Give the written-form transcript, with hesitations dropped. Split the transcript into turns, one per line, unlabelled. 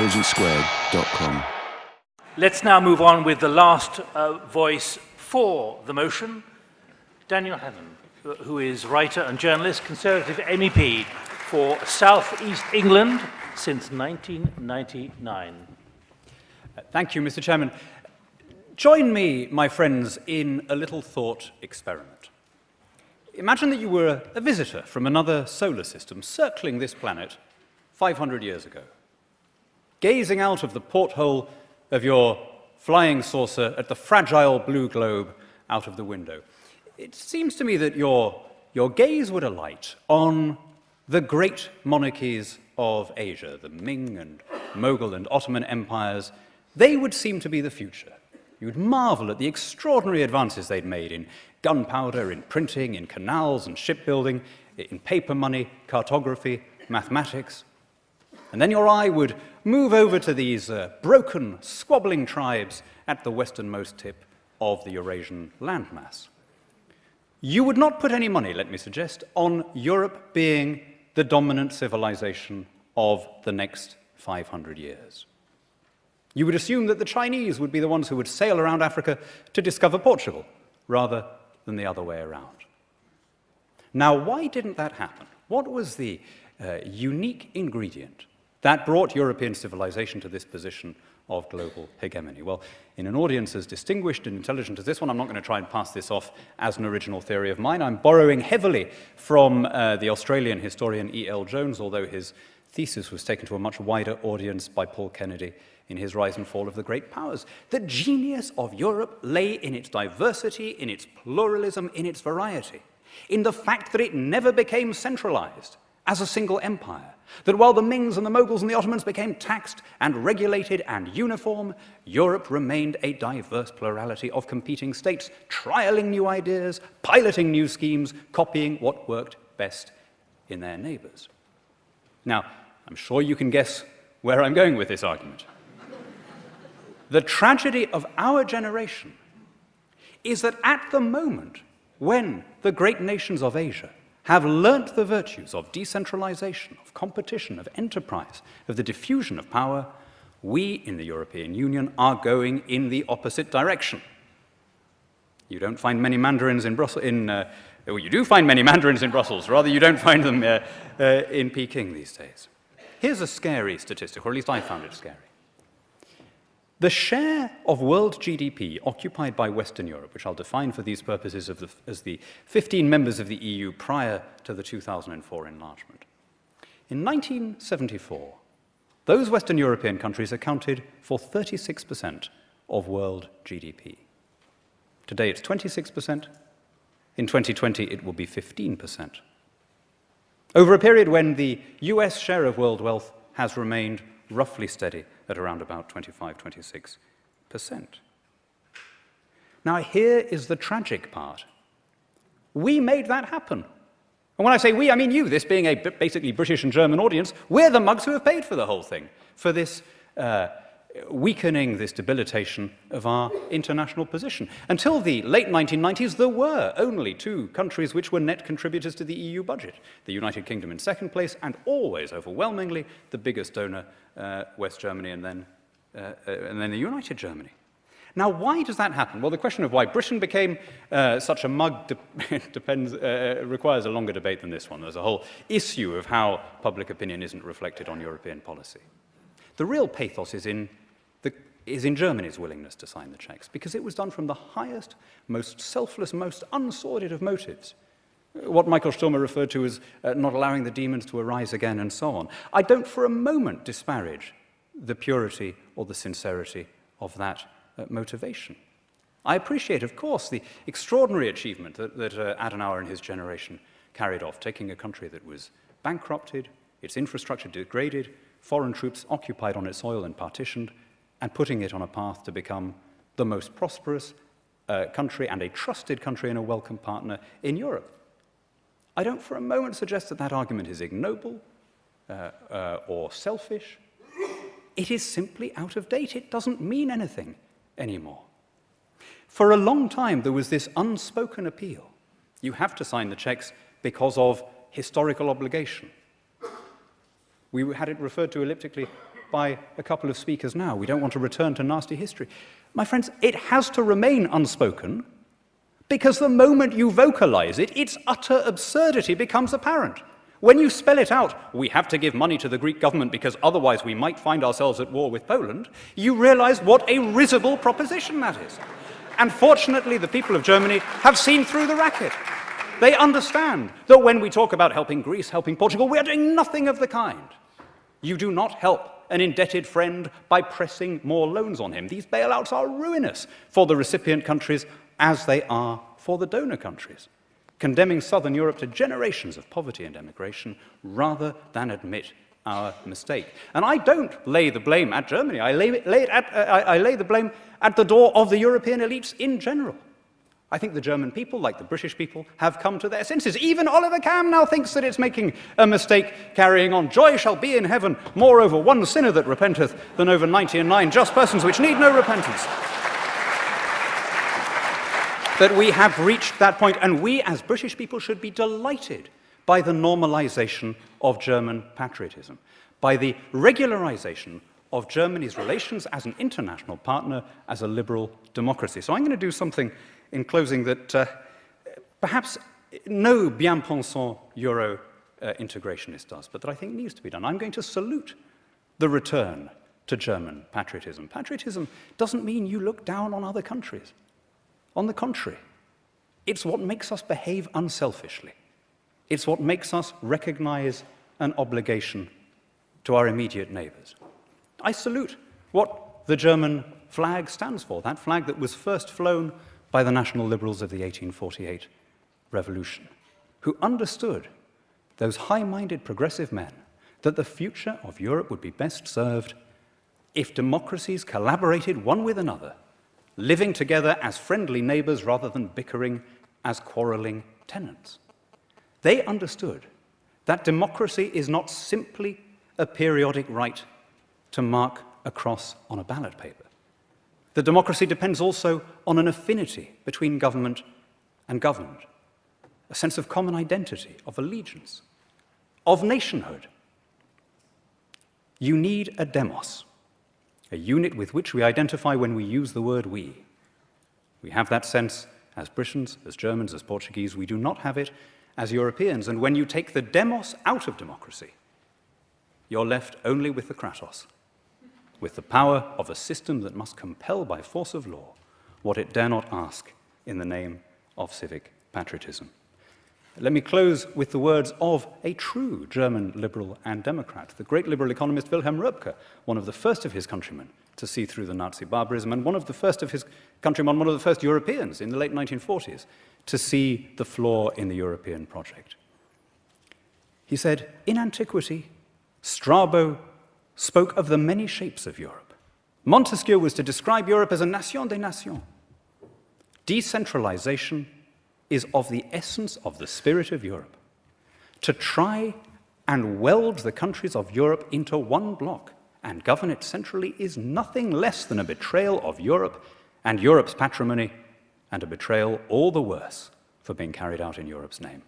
intelligencesquared.com.
Let's now move on with the last voice for the motion, Daniel Hannan, who is writer and journalist, Conservative MEP for South East England since 1999.
Thank you, Mr. Chairman. Join me, my friends, in a little thought experiment. Imagine that you were a visitor from another solar system circling this planet 500 years ago, gazing out of the porthole of your flying saucer at the fragile blue globe out of the window. It seems to me that your gaze would alight on the great monarchies of Asia, the Ming and Mughal and Ottoman empires. They would seem to be the future. You would marvel at the extraordinary advances they'd made in gunpowder, in printing, in canals and shipbuilding, in paper money, cartography, mathematics. And then your eye would move over to these broken, squabbling tribes at the westernmost tip of the Eurasian landmass. You would not put any money, let me suggest, on Europe being the dominant civilization of the next 500 years. You would assume that the Chinese would be the ones who would sail around Africa to discover Portugal, rather than the other way around. Now, why didn't that happen? What was the unique ingredient that brought European civilization to this position of global hegemony? Well, in an audience as distinguished and intelligent as this one, I'm not going to try and pass this off as an original theory of mine. I'm borrowing heavily from the Australian historian E.L. Jones, although his thesis was taken to a much wider audience by Paul Kennedy in his Rise and Fall of the Great Powers. The genius of Europe lay in its diversity, in its pluralism, in its variety, in the fact that it never became centralized as a single empire, that while the Mings and the Mughals and the Ottomans became taxed and regulated and uniform, Europe remained a diverse plurality of competing states, trialing new ideas, piloting new schemes, copying what worked best in their neighbors. Now, I'm sure you can guess where I'm going with this argument. The tragedy of our generation is that at the moment when the great nations of Asia have learnt the virtues of decentralization, of competition, of enterprise, of the diffusion of power, we in the European Union are going in the opposite direction. You don't find many mandarins in Brussels, well, you do find many mandarins in Brussels, rather you don't find them in Peking these days. Here's a scary statistic, or at least I found it scary. The share of world GDP occupied by Western Europe, which I'll define for these purposes as the 15 members of the EU prior to the 2004 enlargement. In 1974, those Western European countries accounted for 36% of world GDP. Today it's 26%. In 2020 it will be 15%. Over a period when the US share of world wealth has remained roughly steady at around about 25–26%. Now, here is the tragic part. We made that happen. And when I say we, I mean you, this being a basically British and German audience. We're the mugs who have paid for the whole thing, for this weakening, this debilitation of our international position. Until the late 1990s, there were only two countries which were net contributors to the EU budget. The United Kingdom in second place, and always overwhelmingly the biggest donor, West Germany, and then the United Germany. Now, why does that happen? Well, the question of why Britain became such a mug requires a longer debate than this one. There's a whole issue of how public opinion isn't reflected on European policy. The real pathos is in Germany's willingness to sign the checks, because it was done from the highest, most selfless, most unsordid of motives. What Michael Sturmer referred to as not allowing the demons to arise again, and so on. I don't for a moment disparage the purity or the sincerity of that motivation. I appreciate, of course, the extraordinary achievement that Adenauer and his generation carried off, taking a country that was bankrupted, its infrastructure degraded, foreign troops occupied on its soil and partitioned, and putting it on a path to become the most prosperous country and a trusted country and a welcome partner in Europe. I don't for a moment suggest that that argument is ignoble or selfish. It is simply out of date. It doesn't mean anything anymore. For a long time, there was this unspoken appeal. You have to sign the checks because of historical obligation. We had it referred to elliptically by a couple of speakers now. We don't want to return to nasty history. My friends, it has to remain unspoken because the moment you vocalize it, its utter absurdity becomes apparent. When you spell it out, we have to give money to the Greek government because otherwise we might find ourselves at war with Poland, you realize what a risible proposition that is. And fortunately, the people of Germany have seen through the racket. They understand that when we talk about helping Greece, helping Portugal, we are doing nothing of the kind. You do not help an indebted friend by pressing more loans on him. These bailouts are ruinous for the recipient countries as they are for the donor countries, condemning Southern Europe to generations of poverty and emigration rather than admit our mistake. And I don't lay the blame at Germany. I lay the blame at the door of the European elites in general. I think the German people, like the British people, have come to their senses. Even Oliver Kamm now thinks that it's making a mistake carrying on. Joy shall be in heaven, more over one sinner that repenteth than over 99 just persons which need no repentance. That we have reached that point, and we as British people should be delighted by the normalization of German patriotism, by the regularization of Germany's relations as an international partner, as a liberal democracy. So I'm going to do something in closing that perhaps no bien-pensant Euro integrationist does, but that I think needs to be done. I'm going to salute the return to German patriotism. Patriotism doesn't mean you look down on other countries. On the contrary, it's what makes us behave unselfishly. It's what makes us recognize an obligation to our immediate neighbors. I salute what the German flag stands for, that flag that was first flown by the national liberals of the 1848 revolution, who understood, those high-minded progressive men, that the future of Europe would be best served if democracies collaborated one with another, living together as friendly neighbors rather than bickering as quarreling tenants. They understood that democracy is not simply a periodic right to mark a cross on a ballot paper. That democracy depends also on an affinity between government and governed, a sense of common identity, of allegiance, of nationhood. You need a demos, a unit with which we identify when we use the word we. We have that sense as Britons, as Germans, as Portuguese. We do not have it as Europeans. And when you take the demos out of democracy, you're left only with the kratos, with the power of a system that must compel by force of law what it dare not ask in the name of civic patriotism. Let me close with the words of a true German liberal and democrat, the great liberal economist Wilhelm Röpke, one of the first of his countrymen to see through the Nazi barbarism, and one of the first of his countrymen, one of the first Europeans in the late 1940s to see the flaw in the European project. He said, in antiquity, Strabo spoke of the many shapes of Europe. Montesquieu was to describe Europe as a nation des nations. Decentralization is of the essence of the spirit of Europe. To try and weld the countries of Europe into one bloc and govern it centrally is nothing less than a betrayal of Europe and Europe's patrimony, and a betrayal all the worse for being carried out in Europe's name.